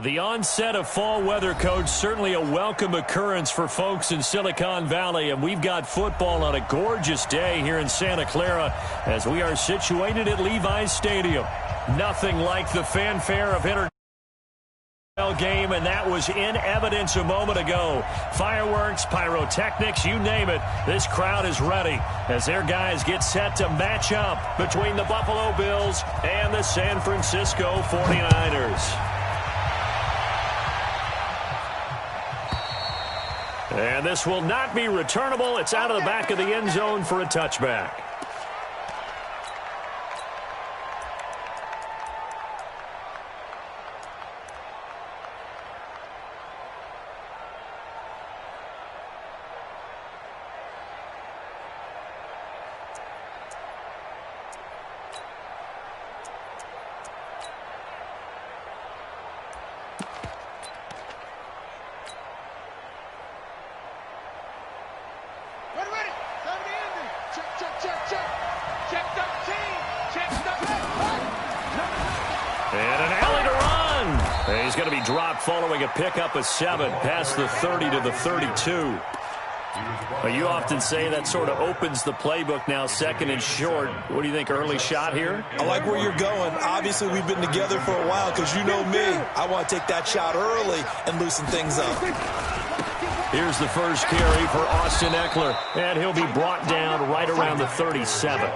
The onset of fall weather, Coach, certainly a welcome occurrence for folks in Silicon Valley, and we've got football on a gorgeous day here in Santa Clara as we are situated at Levi's Stadium. Nothing like the fanfare of international game, and that was in evidence a moment ago. Fireworks, pyrotechnics, you name it. This crowd is ready as their guys get set to match up between the Buffalo Bills and the San Francisco 49ers. And this will not be returnable. It's out of the back of the end zone for a touchback. Following a pickup of 7 past the 30 to the 32. You often say that sort of opens the playbook now, second and short. What do you think, early shot here? I like where you're going. Obviously, we've been together for a while because you know me. I want to take that shot early and loosen things up. Here's the first carry for Austin Eckler, and he'll be brought down right around the 37.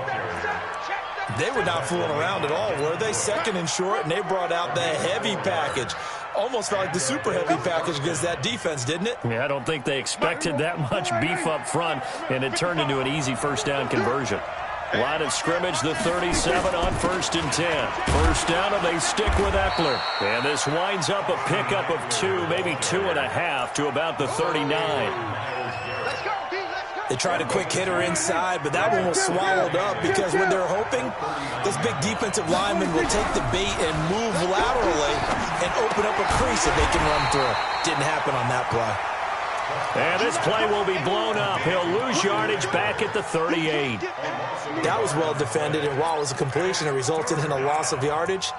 They were not fooling around at all, were they? Second and short, and they brought out the heavy package. Almost felt like the super heavy package against that defense, didn't it? Yeah, I don't think they expected that much beef up front, and it turned into an easy first down conversion. Line of scrimmage, the 37 on 1st and 10. First down, and they stick with Eckler. And this winds up a pickup of 2, maybe 2.5 to about the 39. They tried a quick hitter inside, but that one was swallowed up because when they're hoping, this big defensive lineman will take the bait and move laterally and open up a crease that they can run through. Didn't happen on that play. And this play will be blown up. He'll lose yardage back at the 38. That was well defended, and while it was a completion, it resulted in a loss of yardage.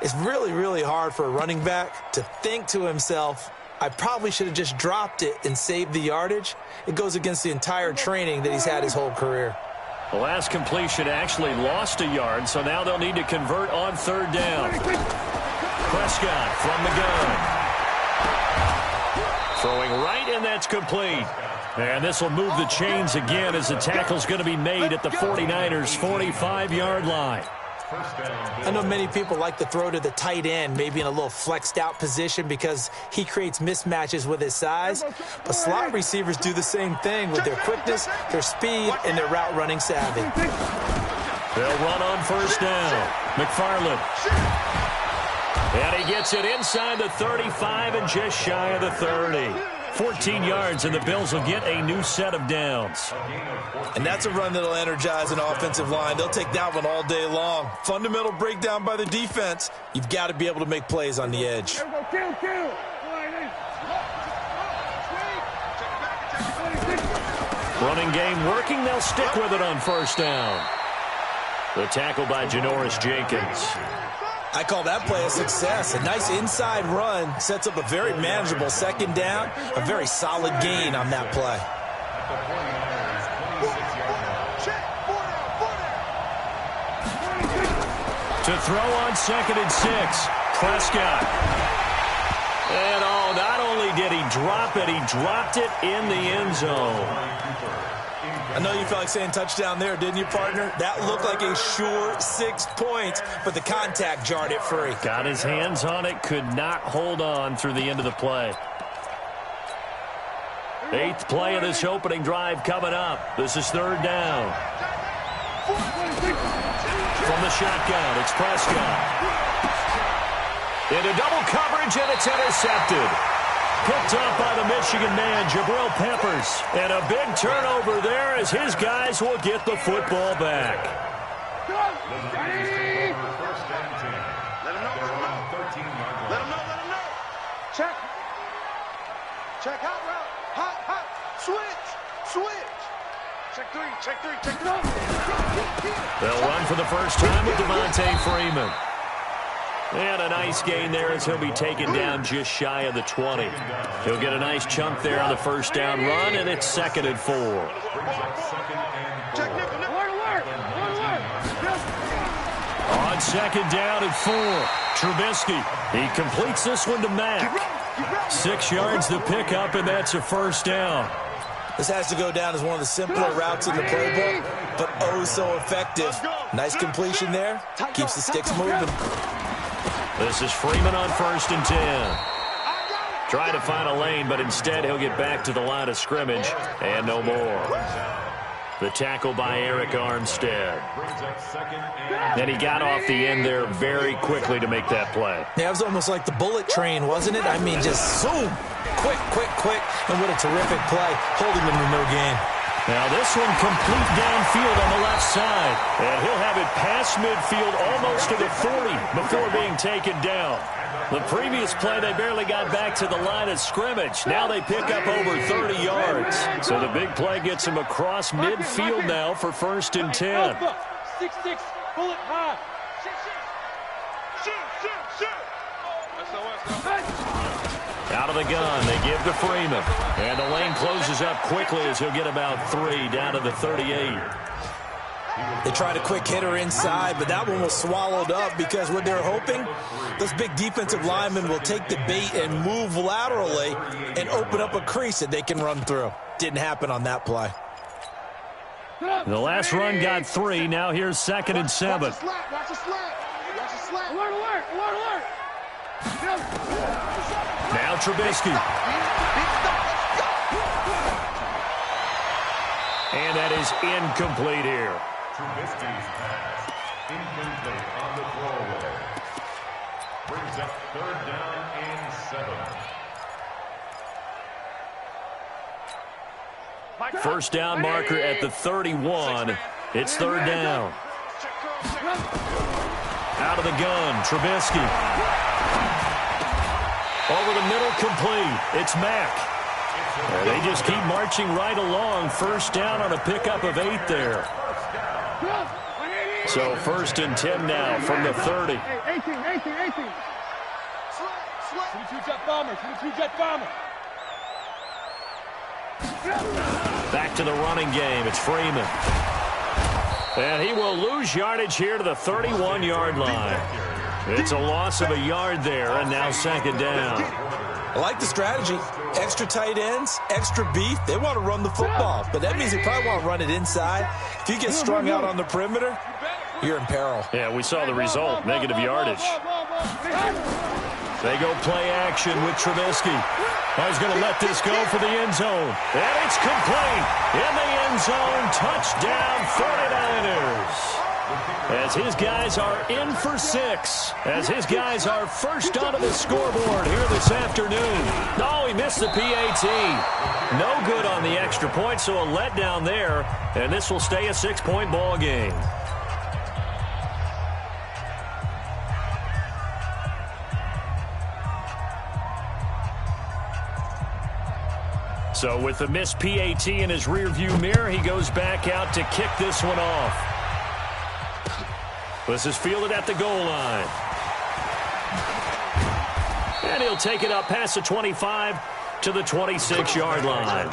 It's really, really hard for a running back to think to himself, I probably should have just dropped it and saved the yardage. It goes against the entire training that he's had his whole career. The last completion actually lost a yard, so now they'll need to convert on 3rd down. Prescott from the gun. Throwing right, and that's complete. And this will move the chains again as the tackle's going to be made at the 49ers' 45-yard line. I know many people like to throw to the tight end, maybe in a little flexed out position because he creates mismatches with his size. But slot receivers do the same thing with their quickness, their speed, and their route running savvy. They'll run on 1st down. McFarland. And he gets it inside the 35 and just shy of the 30. 14 yards, and the Bills will get a new set of downs. And that's a run that'll energize an offensive line. They'll take that one all day long. Fundamental breakdown by the defense. You've got to be able to make plays on the edge. Running game working. They'll stick with it on 1st down. The tackle by Janoris Jenkins. I call that play a success. A nice inside run sets up a very manageable 2nd down. A very solid gain on that play. To throw on 2nd and 6. Prescott. And not only did he drop it, he dropped it in the end zone. I know you felt like saying touchdown there, didn't you, partner? That looked like a sure 6 points, but the contact jarred it free. Got his hands on it, could not hold on through the end of the play. 8th play of this opening drive coming up. This is 3rd down. From the shotgun, it's Prescott. Into double coverage, and it's intercepted. Picked up by the Michigan man, Jabril Peppers. And a big turnover there as his guys will get the football back. Let him know. Check. Check, hot route. Hot. Switch. Check three. They'll run for the first time with Devontae Freeman. And a nice gain there as he'll be taken down just shy of the 20. He'll get a nice chunk there on the first down run, and it's 2nd and 4. On 2nd down and 4, Trubisky. He completes this one to Mack. 6 yards the pickup, and that's a first down. This has to go down as one of the simpler routes in the playbook, but oh so effective. Nice completion there. Keeps the sticks moving. This is Freeman on 1st and 10. Trying to find a lane, but instead he'll get back to the line of scrimmage and no more. The tackle by Eric Armstead. And he got off the end there very quickly to make that play. Yeah, it was almost like the bullet train, wasn't it? I mean, just zoom. Quick, quick, quick. And what a terrific play, holding them to no gain. Now this one complete downfield on the left side. And he'll have it past midfield almost to the 40 before being taken down. The previous play, they barely got back to the line of scrimmage. Now they pick up over 30 yards. So the big play gets them across midfield now for 1st and 10. 6-6, bullet high. Out of the gun, they give to Freeman. And the lane closes up quickly as he'll get about 3 down to the 38. They tried a quick hitter inside, but that one was swallowed up because what they're hoping, those big defensive linemen will take the bait and move laterally and open up a crease that they can run through. Didn't happen on that play. The last run got 3. Now here's 2nd and 7. Watch the slack. Watch the slack. Alert, alert, alert, alert. Now Trubisky. And that is incomplete here. Trubisky's pass, incomplete on the throwaway. Brings up 3rd down and 7. First down marker at the 31. It's 3rd down. Out of the gun, Trubisky. Over the middle, complete. It's Mack. They just keep marching right along. First down on a pickup of 8 there. So 1st and 10 now from the 30. 18. 22-jet bomber, 22-jet bomber. Back to the running game. It's Freeman. And he will lose yardage here to the 31-yard line. It's a loss of a yard there, and now 2nd down. I like the strategy. Extra tight ends, extra beef. They want to run the football, but that means they probably want to run it inside. If you get strung out on the perimeter, you're in peril. Yeah, we saw the result, negative yardage. They go play action with Trubisky. He's going to let this go for the end zone. And it's complete. In the end zone, touchdown 49ers. As his guys are in for 6. As his guys are first onto the scoreboard here this afternoon. Oh, he missed the PAT. No good on the extra point, so a letdown there. And this will stay a 6-point ball game. So with the missed PAT in his rearview mirror, he goes back out to kick this one off. This is fielded at the goal line. And he'll take it up past the 25 to the 26-yard line.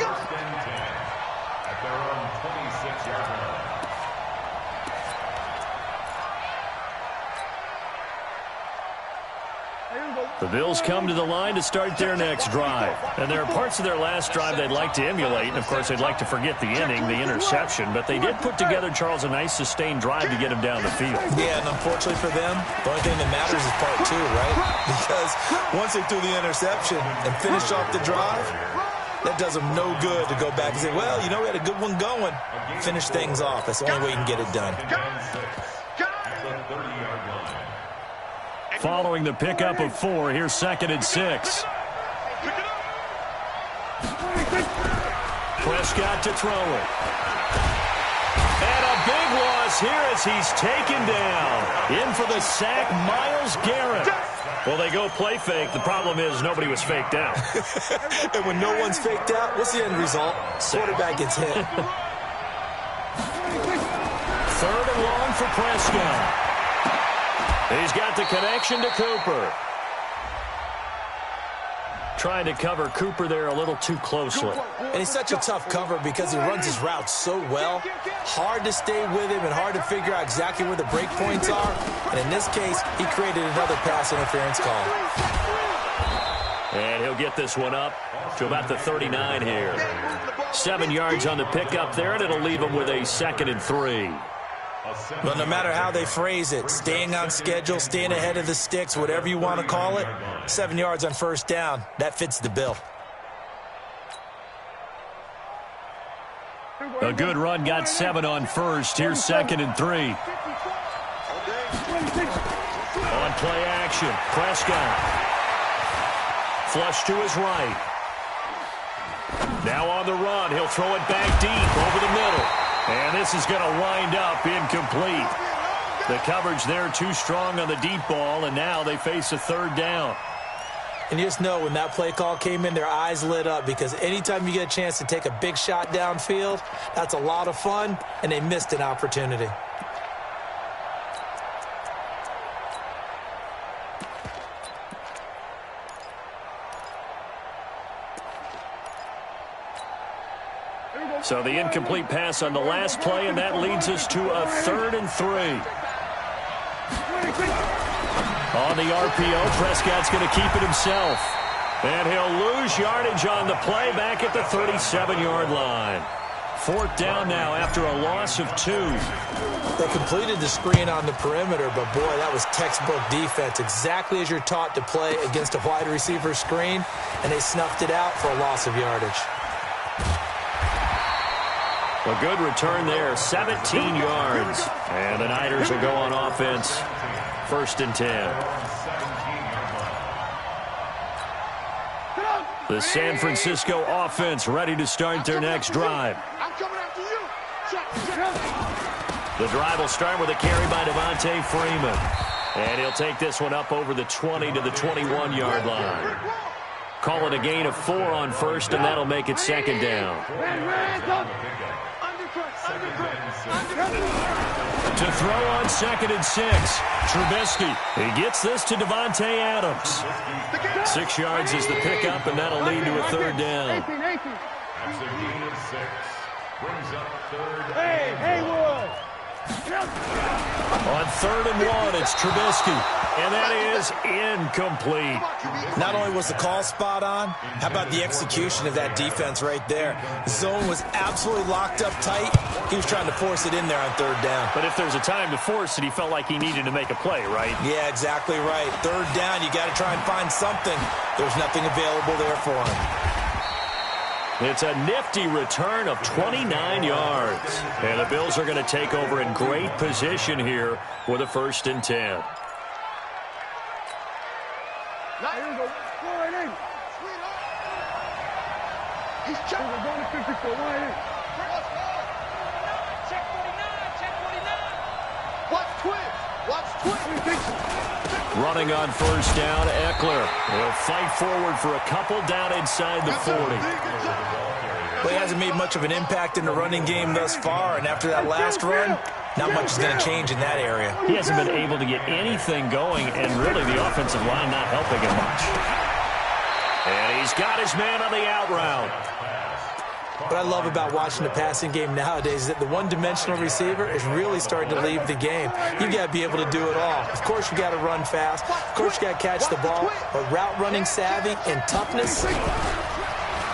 The Bills come to the line to start their next drive. And there are parts of their last drive they'd like to emulate. And, of course, they'd like to forget the inning, the interception. But they did put together, Charles, a nice sustained drive to get him down the field. Yeah, and unfortunately for them, the only thing that matters is part 2, right? Because once they threw the interception and finished off the drive, that does them no good to go back and say, well, you know, we had a good one going. Finish things off. That's the only way you can get it done. Following the pickup of 4, here's 2nd and 6. Prescott to throw it. And a big loss here as he's taken down. In for the sack, Myles Garrett. Well, they go play fake. The problem is nobody was faked out. And when no one's faked out, what's the end result? Quarterback gets hit. 3rd and long for Prescott. He's got the connection to Cooper. Trying to cover Cooper there a little too closely. And he's such a tough cover because he runs his route so well. Hard to stay with him and hard to figure out exactly where the break points are. And in this case, he created another pass interference call. And he'll get this one up to about the 39 here. 7 yards on the pickup there, and it'll leave him with a 2nd and 3. But no matter how they phrase it, staying on schedule, staying ahead of the sticks, whatever you want to call it, 7 yards on first down, that fits the bill. A good run got 7 on first. Here's 2nd and 3. On play action, Prescott. Flush to his right. Now on the run, he'll throw it back deep over the middle. And this is going to wind up incomplete. The coverage there too strong on the deep ball, and now they face a 3rd down. And you just know when that play call came in, their eyes lit up because anytime you get a chance to take a big shot downfield, that's a lot of fun, and they missed an opportunity. So the incomplete pass on the last play, and that leads us to a 3rd and 3. On the RPO, Prescott's going to keep it himself. And he'll lose yardage on the play back at the 37-yard line. 4th down now after a loss of 2. They completed the screen on the perimeter, but boy, that was textbook defense. Exactly as you're taught to play against a wide receiver screen, and they snuffed it out for a loss of yardage. A good return there, 17 yards. And the Niners will go on offense, 1st and 10. The San Francisco offense ready to start their next drive. I'm coming after you. The drive will start with a carry by Devontae Freeman. And he'll take this one up over the 20 to the 21-yard line. Call it a gain of 4 on first, and that'll make it 2nd down. To throw on 2nd and 6, Trubisky. He gets this to Devontae Adams. 6 yards is the pickup, and that'll lead to a 3rd down. That's a gain of 6. Brings up 3rd. Hey, Haywood. On 3rd and 1, it's Trubisky. And that is incomplete. Not only was the call spot on, how about the execution of that defense right there? The zone was absolutely locked up tight. He was trying to force it in there on 3rd down. But if there's a time to force it, he felt like he needed to make a play, right? Yeah, exactly right. 3rd down, you got to try and find something. There's nothing available there for him. It's a nifty return of 29 yards. And the Bills are going to take over in great position here with a 1st and 10. He's checking. We're going to 54. Check 49. Check 49. Watch twins. Watch twins. Running on 1st down, Eckler. He'll fight forward for a couple down inside the 40. Well, he hasn't made much of an impact in the running game thus far, and after that last run, not much is going to change in that area. He hasn't been able to get anything going, and really the offensive line not helping him much. And he's got his man on the out route. What I love about watching the passing game nowadays is that the one-dimensional receiver is really starting to leave the game. You've got to be able to do it all. Of course, you've got to run fast. Of course, you've got to catch the ball. But route running savvy and toughness,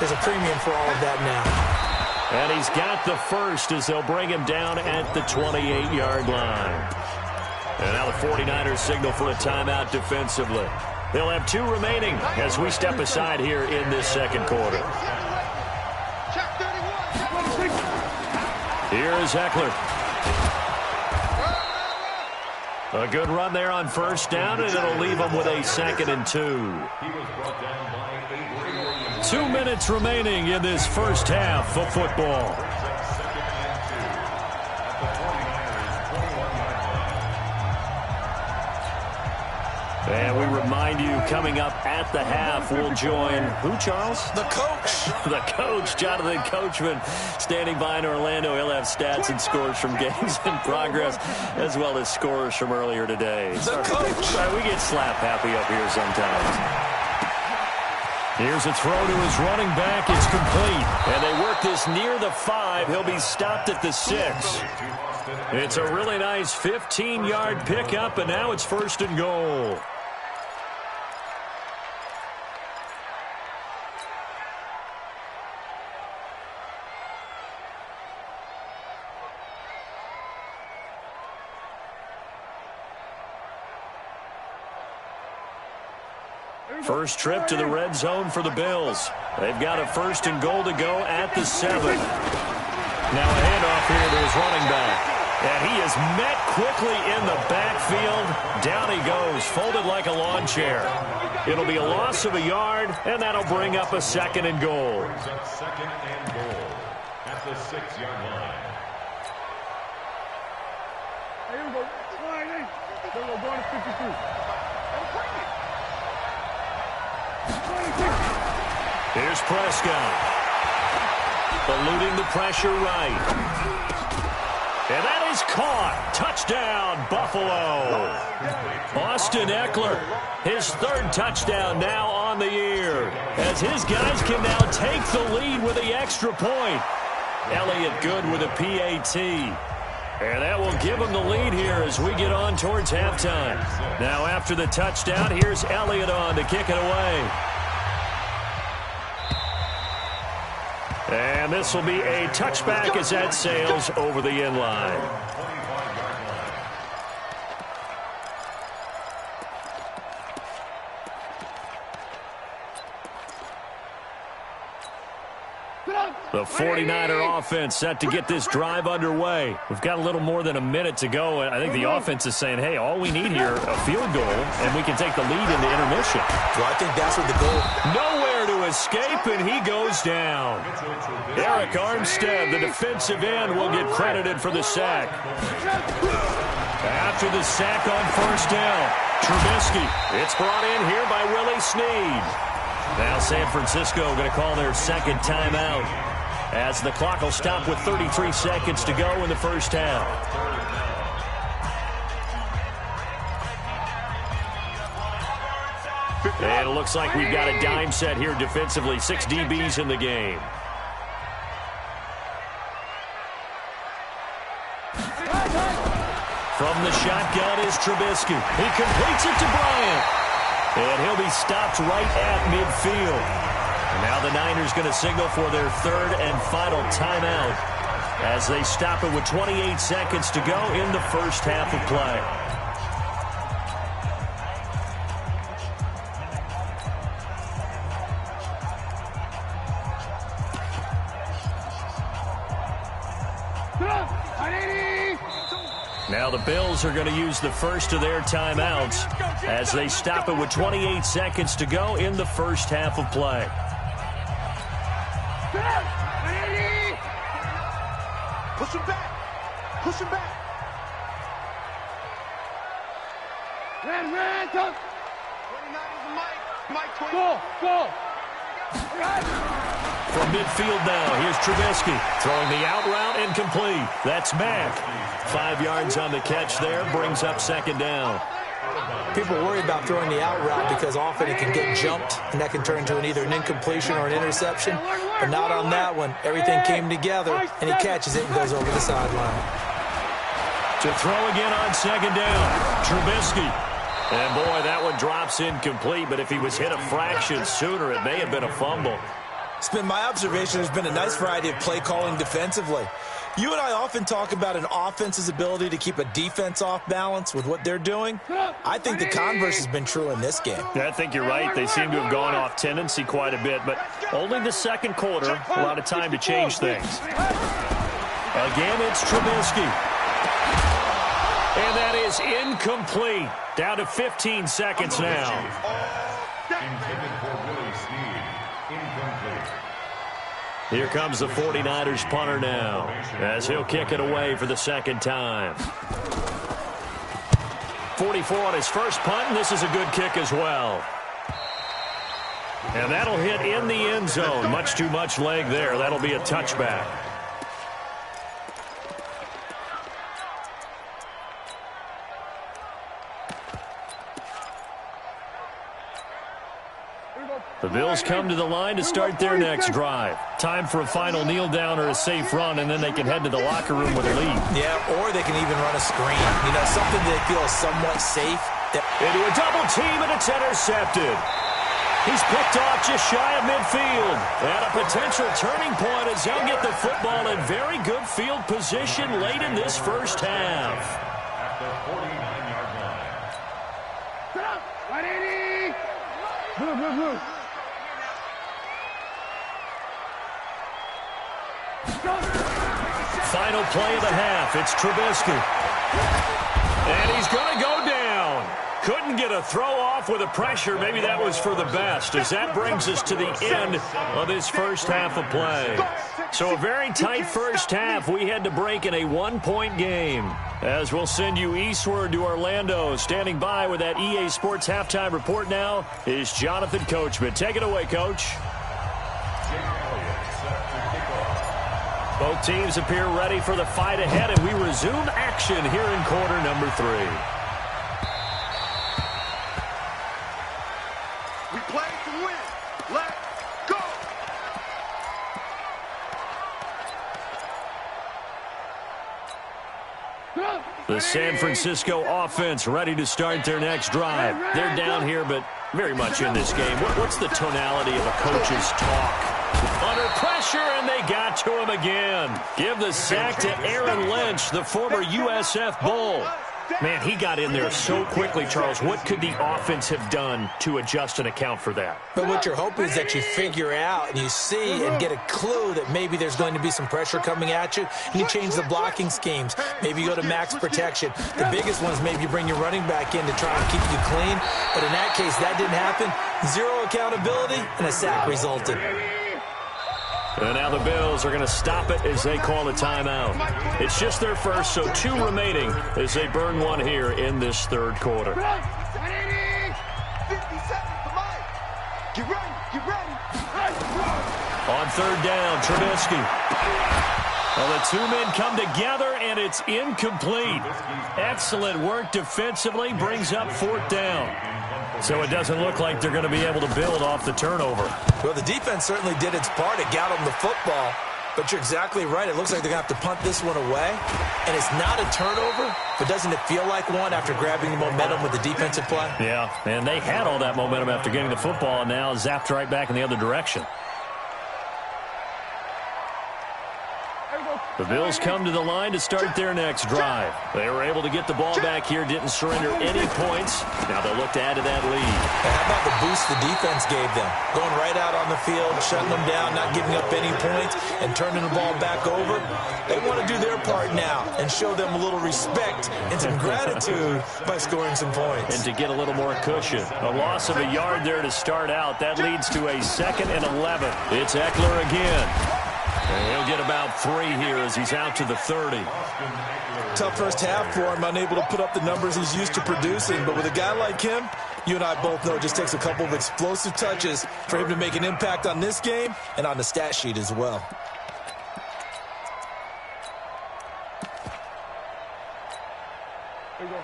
there's a premium for all of that now. And he's got the first as they'll bring him down at the 28-yard line. And now the 49ers signal for a timeout defensively. They'll have 2 remaining as we step aside here in this 2nd quarter. Here is Eckler. A good run there on 1st down, and it'll leave him with a 2nd and 2. 2 minutes remaining in this first half of football. And we remind remind you, coming up at the half, we'll join who, Charles? The coach. The coach, Jonathan Coachman, standing by in Orlando. He'll have stats and scores from games in progress, as well as scores from earlier today. The coach. We get slap happy up here sometimes. Here's a throw to his running back. It's complete. And they work this near the 5. He'll be stopped at the 6. It's a really nice 15-yard pickup, and now it's 1st and goal. First trip to the red zone for the Bills. They've got a 1st and goal to go at the 7. Now a handoff here to his running back. And he is met quickly in the backfield. Down he goes, folded like a lawn chair. It'll be a loss of a yard, and that'll bring up a 2nd and goal. Brings up 2nd and goal at the 6-yard line. Here we go. Here we go. Going to 52. Here's Prescott. Eluding the pressure right. And that is caught. Touchdown, Buffalo. Austin Eckler, his 3rd touchdown now on the year, as his guys can now take the lead with the extra point. Elliott good with a PAT. And that will give him the lead here as we get on towards halftime. Now after the touchdown, here's Elliott on to kick it away. And this will be a touchback as that sails over the end line. The 49er offense set to get this drive underway. We've got a little more than a minute to go. I think the offense is saying, hey, all we need here, a field goal, and we can take the lead in the intermission. Well, I think that's what the goal. Nowhere to escape, and he goes down. Eric Armstead, the defensive end, will get credited for the sack. After the sack on 1st down, Trubisky. It's brought in here by Willie Snead. Now San Francisco going to call their 2nd timeout, as the clock will stop with 33 seconds to go in the 1st half. And it looks like we've got a dime set here defensively. 6 DBs in the game. From the shotgun is Trubisky. He completes it to Bryant. And he'll be stopped right at midfield. And now the Niners going to signal for their 3rd and final timeout as they stop it with 28 seconds to go in the 1st half of play. Now the Bills are going to use the first of their timeouts as they stop it with 28 seconds to go in the 1st half of play. Push him back. Push him back. Red, 29 is the mic. Mike 20. Go. From midfield now, here's Trubisky throwing the out route and complete. That's Mack. 5 yards on the catch there, brings up 2nd down. People worry about throwing the out route because often it can get jumped, and that can turn into either an incompletion or an interception. But not on that one. Everything came together, and he catches it and goes over the sideline. To throw again on 2nd down, Trubisky. And, boy, that one drops incomplete, but if he was hit a fraction sooner, it may have been a fumble. It's been my observation there's been a nice variety of play calling defensively. You and I often talk about an offense's ability to keep a defense off balance with what they're doing. I think the converse has been true in this game. I think you're right. They seem to have gone off tendency quite a bit, but only the 2nd quarter, a lot of time to change things. Again, it's Trubisky. And that is incomplete. Down to 15 seconds now. Intended for Willie Snead. Incomplete. Here comes the 49ers punter now, as he'll kick it away for the 2nd time. 44 on his first punt, and this is a good kick as well. And that'll hit in the end zone. Much too much leg there. That'll be a touchback. The Bills come to the line to start their next drive. Time for a final kneel down or a safe run, and then they can head to the locker room with a lead. Yeah, or they can even run a screen. You know, something they feel is somewhat safe. Into a double team, and it's intercepted. He's picked off just shy of midfield. And a potential turning point as they'll get the football in very good field position late in this first half. At the 49-yard line. Set up. 180. Move, move, move. Final play of the half. It's Trubisky. And he's going to go down. Couldn't get a throw off with the pressure. Maybe that was for the best, as that brings us to the end of this first half of play. So a very tight first half. We had to break in a one-point game. As we'll send you eastward to Orlando. Standing by with that EA Sports halftime report now is Jonathan Coachman. Take it away, Coach. Both teams appear ready for the fight ahead, and we resume action here in quarter number 3. We play to win. Let's go. The San Francisco offense ready to start their next drive. They're down here, but very much in this game. What's the tonality of a coach's talk? Under pressure, and they got to him again. Give the sack to Aaron Lynch, the former USF Bull. Man, he got in there so quickly, Charles. What could the offense have done to adjust and account for that? But what you're hoping is that you figure out and you see and get a clue that maybe there's going to be some pressure coming at you, and you change the blocking schemes. Maybe you go to max protection. The biggest one is maybe you bring your running back in to try and keep you clean. But in that case, that didn't happen. Zero accountability, and a sack resulted. And now the Bills are going to stop it as they call a timeout. It's just their first, so 2 remaining as they burn one here in this third quarter. 50 seconds to Mike. Get ready, get ready. On third down, Trubisky. Well, the 2 men come together, and it's incomplete. Excellent work defensively, brings up fourth down. So it doesn't look like they're going to be able to build off the turnover. Well, the defense certainly did its part. It got them the football. But you're exactly right. It looks like they're going to have to punt this one away. And it's not a turnover, but doesn't it feel like one after grabbing the momentum with the defensive play? Yeah, and they had all that momentum after getting the football, and now zapped right back in the other direction. The Bills come to the line to start their next drive. They were able to get the ball back here, didn't surrender any points. Now they'll look to add to that lead. And how about the boost the defense gave them? Going right out on the field, shutting them down, not giving up any points, and turning the ball back over. They want to do their part now and show them a little respect and some gratitude by scoring some points. And to get a little more cushion. A loss of a yard there to start out. That leads to a 2nd and 11. It's Eckler again. And he'll get about 3 here as he's out to the 30. Tough first half for him, unable to put up the numbers he's used to producing. But with a guy like him, you and I both know it just takes a couple of explosive touches for him to make an impact on this game and on the stat sheet as well.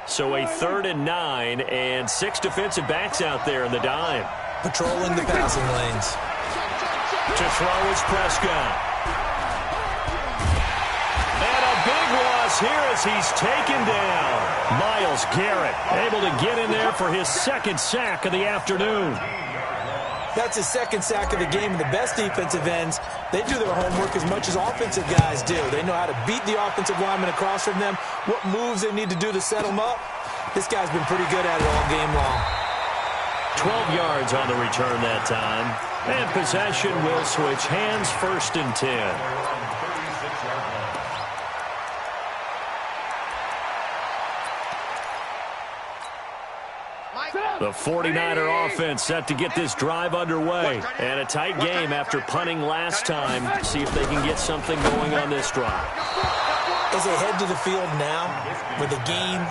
So a 3rd and 9 and 6 defensive backs out there in the dime. Patrolling the passing lanes. To throw is Prescott. And a big loss here as he's taken down. Myles Garrett able to get in there for his 2nd sack of the afternoon. That's his 2nd sack of the game. And the best defensive ends, they do their homework as much as offensive guys do. They know how to beat the offensive lineman across from them, what moves they need to do to set them up. This guy's been pretty good at it all game long. 12 yards on the return that time. And possession will switch hands, 1st and 10. The 49er offense set to get this drive underway. And a tight game after punting last time. See if they can get something going on this drive. As they head to the field now with a game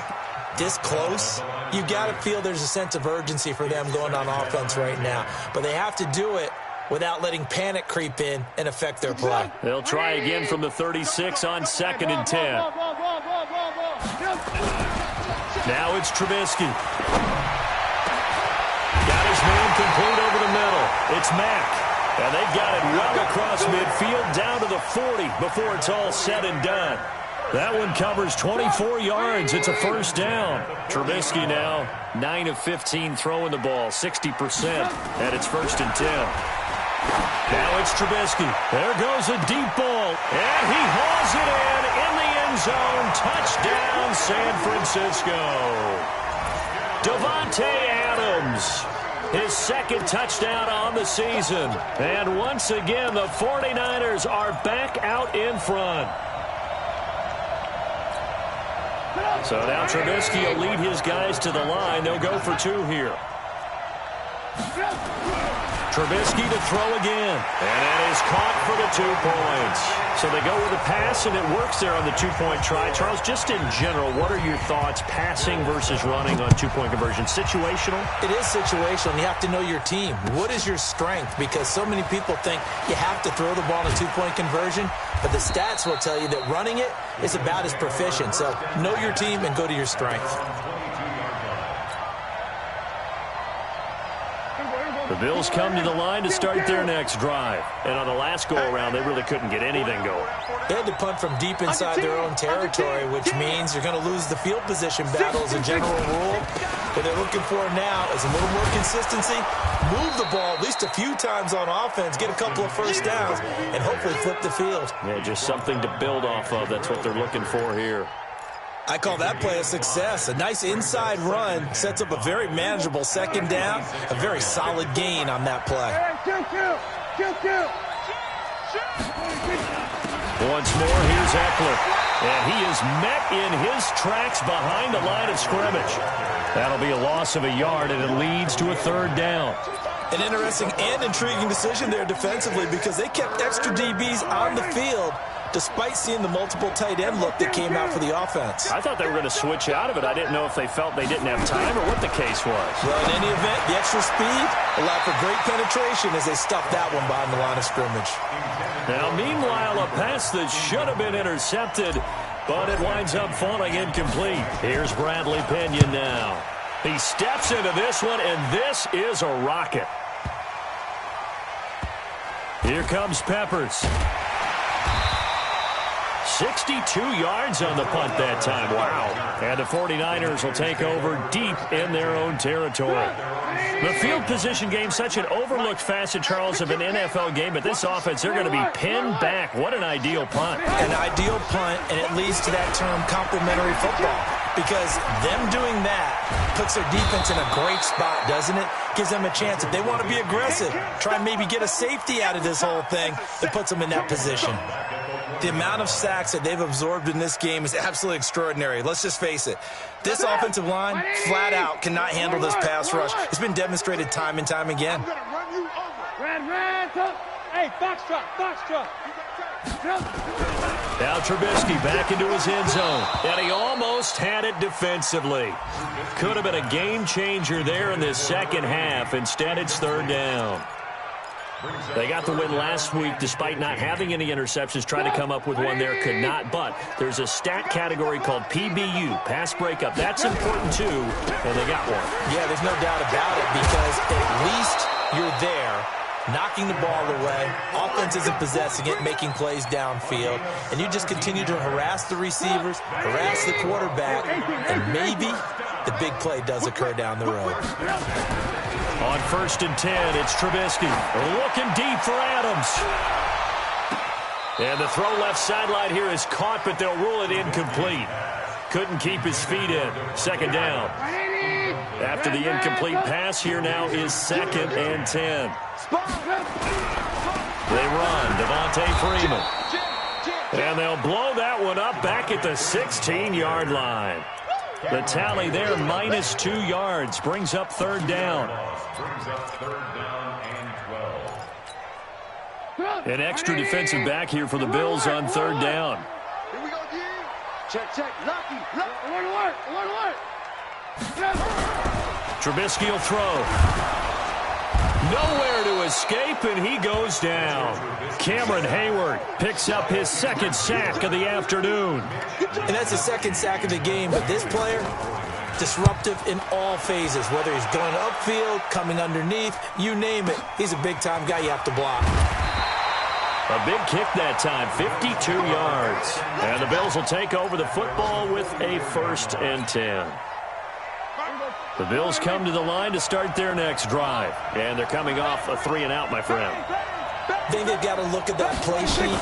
this close, you got to feel there's a sense of urgency for them going on offense right now. But they have to do it without letting panic creep in and affect their play. They'll try again from the 36 on 2nd and 10. Now it's Trubisky. Got his man complete over the middle. It's Mack. And they've got it well across midfield down to the 40 before it's all said and done. That one covers 24 yards. It's a first down. Trubisky now 9 of 15 throwing the ball, 60%. And it's 1st and 10. Now it's Trubisky. There goes a deep ball. And he hauls it in the end zone. Touchdown, San Francisco. Davante Adams. His 2nd touchdown on the season. And once again, the 49ers are back out in front. So now Trubisky will lead his guys to the line. They'll go for 2 here. Trubisky to throw again. And that is caught for the 2 points. So they go with a pass, and it works there on the 2-point try. Charles, just in general, what are your thoughts passing versus running on 2-point conversion? Situational? It is situational. You have to know your team. What is your strength? Because so many people think you have to throw the ball in a 2-point conversion, but the stats will tell you that running it is about as proficient. So know your team and go to your strength. The Bills come to the line to start their next drive. And on the last go-around, they really couldn't get anything going. They had to punt from deep inside their own territory, which means you're going to lose the field position battle as a general rule. What they're looking for now is a little more consistency, move the ball at least a few times on offense, get a couple of first downs, and hopefully flip the field. Yeah, just something to build off of. That's what they're looking for here. I call that play a success. A nice inside run sets up a very manageable 2nd down. A very solid gain on that play. Once more, here's Eckler. And he is met in his tracks behind the line of scrimmage. That'll be a loss of a yard, and it leads to a 3rd down. An interesting and intriguing decision there defensively because they kept extra DBs on the field despite seeing the multiple tight end look that came out for the offense. I thought they were going to switch out of it. I didn't know if they felt they didn't have time or what the case was. Well, in any event, the extra speed allowed for great penetration as they stuffed that one behind the line of scrimmage. Now, meanwhile, a pass that should have been intercepted, but it winds up falling incomplete. Here's Bradley Pinion now. He steps into this one, and this is a rocket. Here comes Peppers. 62 yards on the punt that time. Wow. And the 49ers will take over deep in their own territory. The field position game, such an overlooked facet, Charles, of an NFL game. But this offense, they're going to be pinned back. What an ideal punt. An ideal punt, and it leads to that term complementary football. Because them doing that puts their defense in a great spot, doesn't it? Gives them a chance. If they want to be aggressive, try and maybe get a safety out of this whole thing, it puts them in that position. The amount of sacks that they've absorbed in this game is absolutely extraordinary. Let's just face it. This offensive line, flat out, cannot handle this pass rush. It's been demonstrated time and time again. Hey, foxtrot. Now Trubisky back into his end zone. And he almost had it defensively. Could have been a game changer there in this 2nd half. Instead, it's 3rd down. They got the win last week despite not having any interceptions. Tried to come up with one there, could not. But there's a stat category called PBU, pass breakup. That's important too, and they got one. Yeah, there's no doubt about it because at least you're there, knocking the ball away. Offense isn't possessing it, making plays downfield. And you just continue to harass the receivers, harass the quarterback, and maybe the big play does occur down the road. On 1st and 10, it's Trubisky. Looking deep for Adams. And the throw left sideline here is caught, but they'll rule it incomplete. Couldn't keep his feet in. 2nd down. After the incomplete pass, here now is 2nd and 10. They run. Devontae Freeman. And they'll blow that one up back at the 16-yard line. The tally there, -2 yards, brings up 3rd down. An extra defensive back here for the Bills on 3rd down. Here we go, G. Check. Lucky. Alert. Trubisky will throw. Nowhere to escape, and he goes down. Cameron Hayward picks up his second sack of the afternoon. And that's the second sack of the game, but this player, disruptive in all phases, whether he's going upfield, coming underneath, you name it. He's a big-time guy you have to block. A big kick that time, 52 yards. And the Bills will take over the football with a 1st and 10. The Bills come to the line to start their next drive. And they're coming off a 3-and-out, my friend. I think they've got to look at that play sheet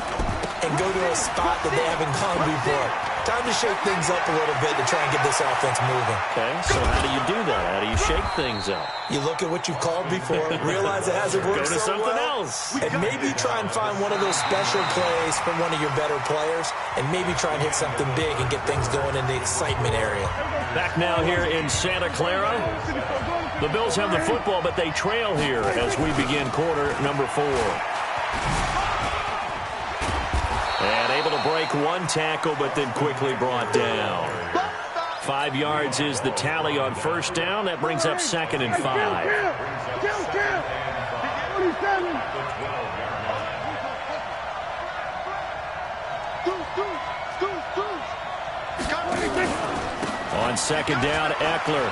and go to a spot that they haven't gone before. Time to shake things up a little bit to try and get this offense moving. Okay, so how do you do that? How do you shake things up? You look at what you've called before, realize it hasn't worked Go to something else. And maybe try and find one of those special plays from one of your better players, and maybe try and hit something big and get things going in the excitement area. Back now here in Santa Clara. The Bills have the football, but they trail here as we begin quarter number 4. And able to break one tackle, but then quickly brought down. 5 yards is the tally on 1st down. That brings up 2nd and 5. On 2nd down, Eckler.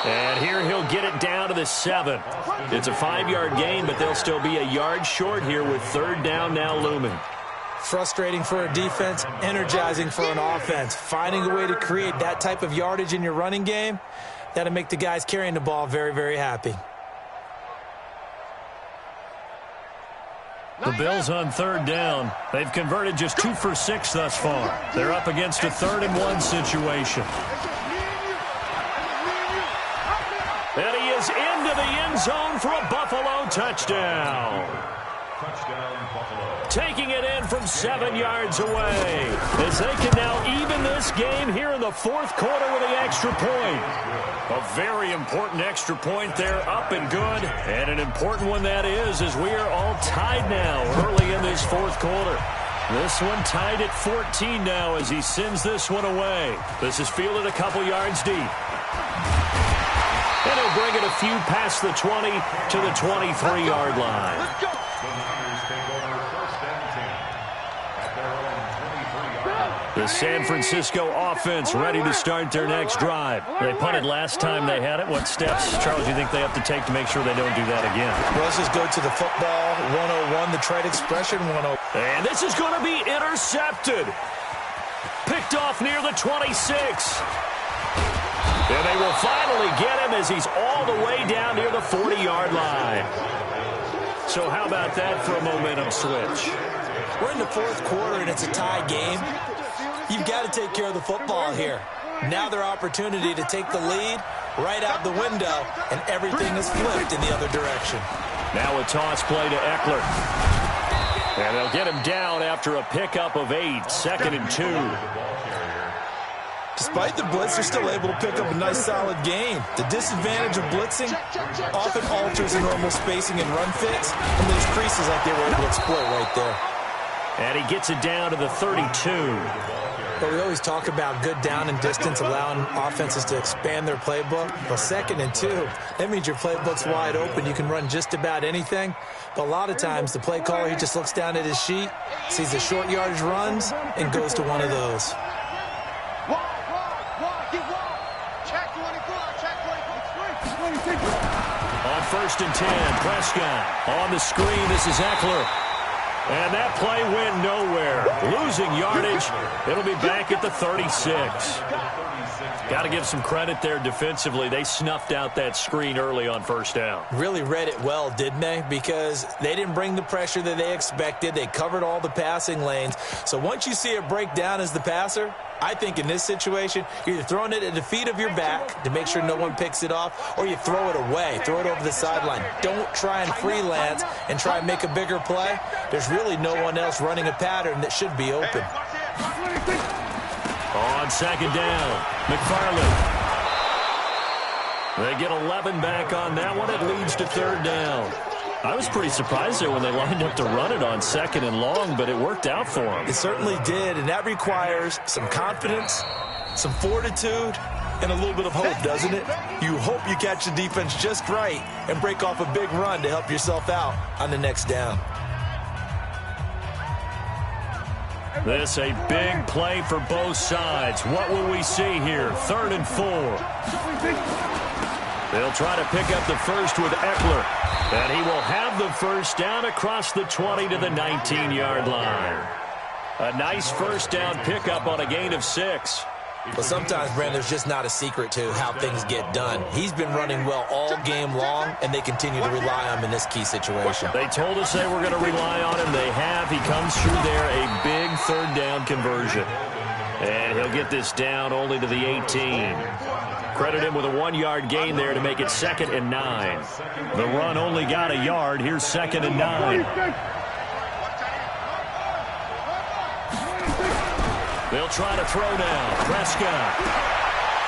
And here he'll get it down to the 7. It's a 5-yard gain, but they'll still be a yard short here with 3rd down now looming. Frustrating for a defense, energizing for an offense. Finding a way to create that type of yardage in your running game, that'll make the guys carrying the ball very, very happy. The Bills on 3rd down. They've converted just 2 for 6 thus far. They're up against a 3rd and 1 situation. And he is into the end zone for a Buffalo touchdown. Taking it in from 7 yards away as they can now even this game here in the 4th quarter with the extra point. A very important extra point there, up and good. And an important one that is, as we are all tied now early in this 4th quarter. This one tied at 14 now as he sends this one away. This is fielded a couple yards deep. And he'll bring it a few past the 20 to the 23-yard line. The San Francisco offense ready to start their next drive. They punted last time they had it. What steps, Charles, do you think they have to take to make sure they don't do that again? Well, let's just go to the football 101, the trade expression 101. And this is going to be intercepted. Picked off near the 26. And they will finally get him as he's all the way down near the 40-yard line. So how about that for a momentum switch? We're in the 4th quarter, and it's a tie game. You've got to take care of the football here. Now their opportunity to take the lead right out the window, and everything is flipped in the other direction. Now a toss play to Eckler. And they'll get him down after a pickup of 8, 2nd and 2. Despite the blitz, they're still able to pick up a nice, solid gain. The disadvantage of blitzing often alters the normal spacing and run fits, and those creases like they were able to exploit right there. And he gets it down to the 32. But we always talk about good down and distance, allowing offenses to expand their playbook. Well, 2nd and 2, that means your playbook's wide open. You can run just about anything. But a lot of times, the play caller, he just looks down at his sheet, sees the short yardage runs, and goes to one of those. On 1st and 10, Prescott on the screen. This is Eckler. And that play went nowhere. Losing yardage. It'll be back at the 36. Got to give some credit there defensively. They snuffed out that screen early on 1st down. Really read it well, didn't they? Because they didn't bring the pressure that they expected. They covered all the passing lanes. So once you see it break down as the passer, I think in this situation, you're either throwing it at the feet of your back to make sure no one picks it off, or you throw it away, throw it over the sideline. Don't try and freelance and try and make a bigger play. There's really no one else running a pattern that should be open. On 2nd down, McFarland. They get 11 back on that one. It leads to 3rd down. I was pretty surprised there when they lined up to run it on 2nd and long, but it worked out for them. It certainly did, and that requires some confidence, some fortitude, and a little bit of hope, doesn't it? You hope you catch the defense just right and break off a big run to help yourself out on the next down. This a big play for both sides. What will we see here? 3rd and 4. They'll try to pick up the first with Eckler. And he will have the first down across the 20 to the 19-yard line. A nice first down pickup on a gain of 6. But sometimes, Brand, there's just not a secret to how things get done. He's been running well all game long, and they continue to rely on him in this key situation. They told us they were going to rely on him. They have. He comes through there, a big 3rd down conversion. And he'll get this down only to the 18. Credit him with a 1-yard gain there to make it 2nd and 9. The run only got a yard. Here's 2nd and 9. They'll try to throw now. Prescott.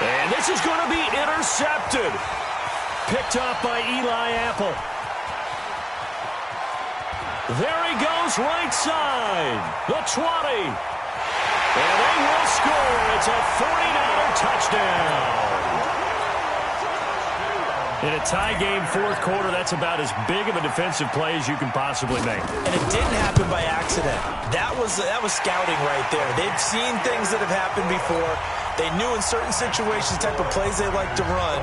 And this is going to be intercepted. Picked off by Eli Apple. There he goes, right side. The 20. And they will score. It's a 49er touchdown. In a tie game, 4th quarter, that's about as big of a defensive play as you can possibly make. And it didn't happen by accident. That was scouting right there. They've seen things that have happened before. They knew in certain situations the type of plays they like to run,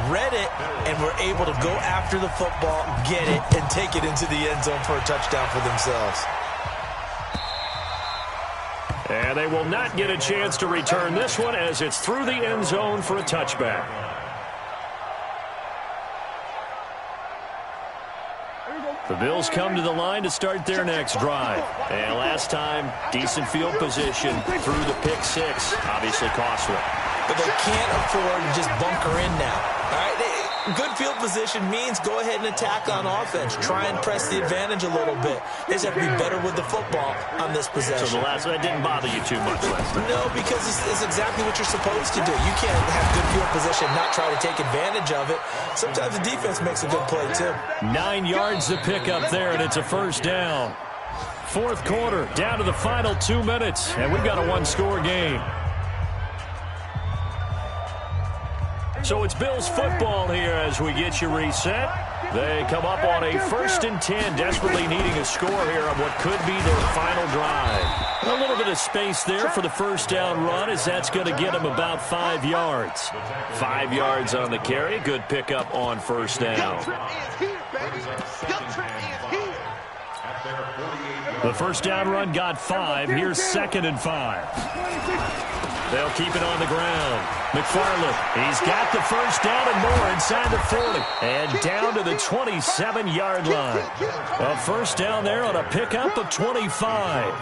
read it, and were able to go after the football, get it, and take it into the end zone for a touchdown for themselves. And they will not get a chance to return this one as it's through the end zone for a touchback. The Bills come to the line to start their next drive. And last time, decent field position through the pick 6. Obviously costly. But they can't afford to just bunker in now. All right? Good field position means go ahead and attack on offense. Try and press the advantage a little bit. They just have to be better with the football on this possession. So the last one didn't bother you too much last time? No, because it's exactly what you're supposed to do. You can't have good field position, not try to take advantage of it. Sometimes the defense makes a good play, too. 9 yards to pick up there, and it's a first down. 4th quarter, down to the final 2 minutes, and we've got a 1-score game. So it's Bills football here as we get you reset. They come up on a 1st and 10, desperately needing a score here on what could be their final drive. A little bit of space there for the first down run as that's going to get them about 5 yards. 5 yards on the carry. Good pickup on first down. The first down run got 5. Here's 2nd and 5. They'll keep it on the ground. McFarland, he's got the first down and more inside the 40. And down to the 27-yard line. A first down there on a pickup of 25.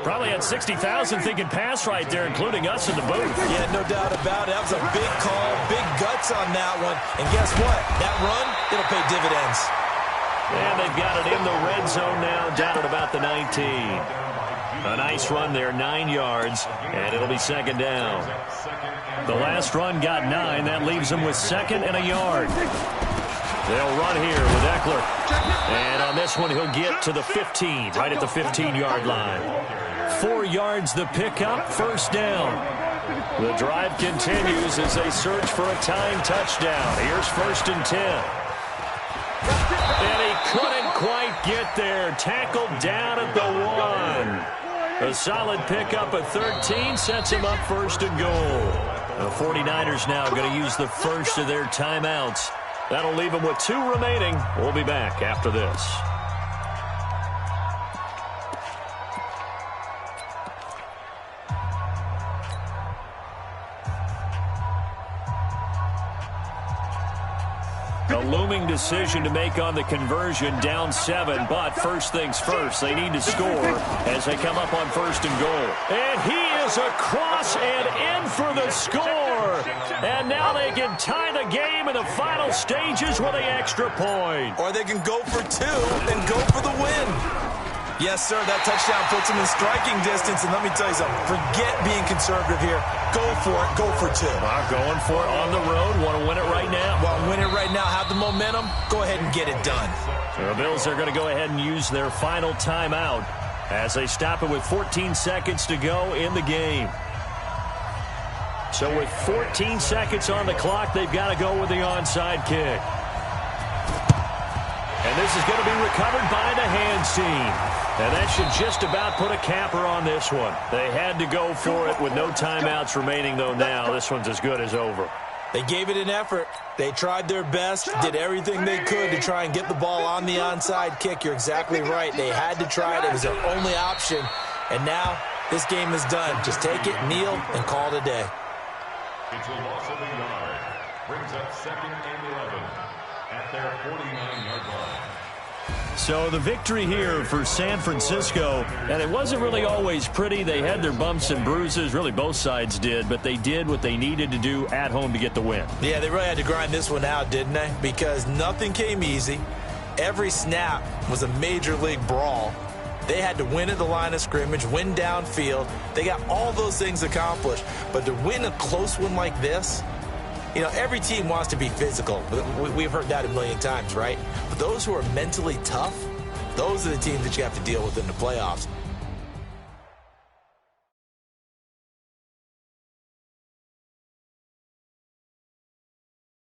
Probably had 60,000 thinking pass right there, including us in the booth. Yeah, no doubt about it. That was a big call, big guts on that one. And guess what? That run, it'll pay dividends. And they've got it in the red zone now, down at about the 19. A nice run there, 9 yards, and it'll be 2nd down. The last run got 9. That leaves them with 2nd and a yard. They'll run here with Eckler. And on this one, he'll get to the 15, right at the 15-yard line. 4 yards the pickup, first down. The drive continues as they search for a tying touchdown. Here's 1st and 10. And he couldn't quite get there. Tackled down at the 1. A solid pickup at 13 sets him up 1st and goal. The 49ers now going to use the first of their timeouts. That'll leave them with 2 remaining. We'll be back after this. A looming decision to make on the conversion, down 7, but first things first, they need to score as they come up on 1st and goal. And he is across and in for the score. And now they can tie the game in the final stages with an extra point. Or they can go for 2 and go for the win. Yes, sir, that touchdown puts them in striking distance. And let me tell you something, forget being conservative here. Go for it, go for 2. Going for it on the road, want to win it right now. Want to win it right now, have the momentum, go ahead and get it done. The Bills are going to go ahead and use their final timeout as they stop it with 14 seconds to go in the game. So with 14 seconds on the clock, they've got to go with the onside kick. And this is going to be recovered by the hands team. And that should just about put a capper on this one. They had to go for it with no timeouts remaining, though now. This one's as good as over. They gave it an effort. They tried their best, did everything they could to try and get the ball on the onside kick. You're exactly right. They had to try it. It was their only option. And now this game is done. Just take it, kneel, and call it a day. It's a loss of a yard. Brings up 2nd and 11 at their 49-yard line. So the victory here for San Francisco, and it wasn't really always pretty. They had their bumps and bruises, really both sides did, but they did what they needed to do at home to get the win. Yeah, they really had to grind this one out, didn't they? Because nothing came easy. Every snap was a major league brawl. They had to win at the line of scrimmage, win downfield. They got all those things accomplished. But to win a close one like this, you know, every team wants to be physical. We've heard that a million times, right? But those who are mentally tough, those are the teams that you have to deal with in the playoffs.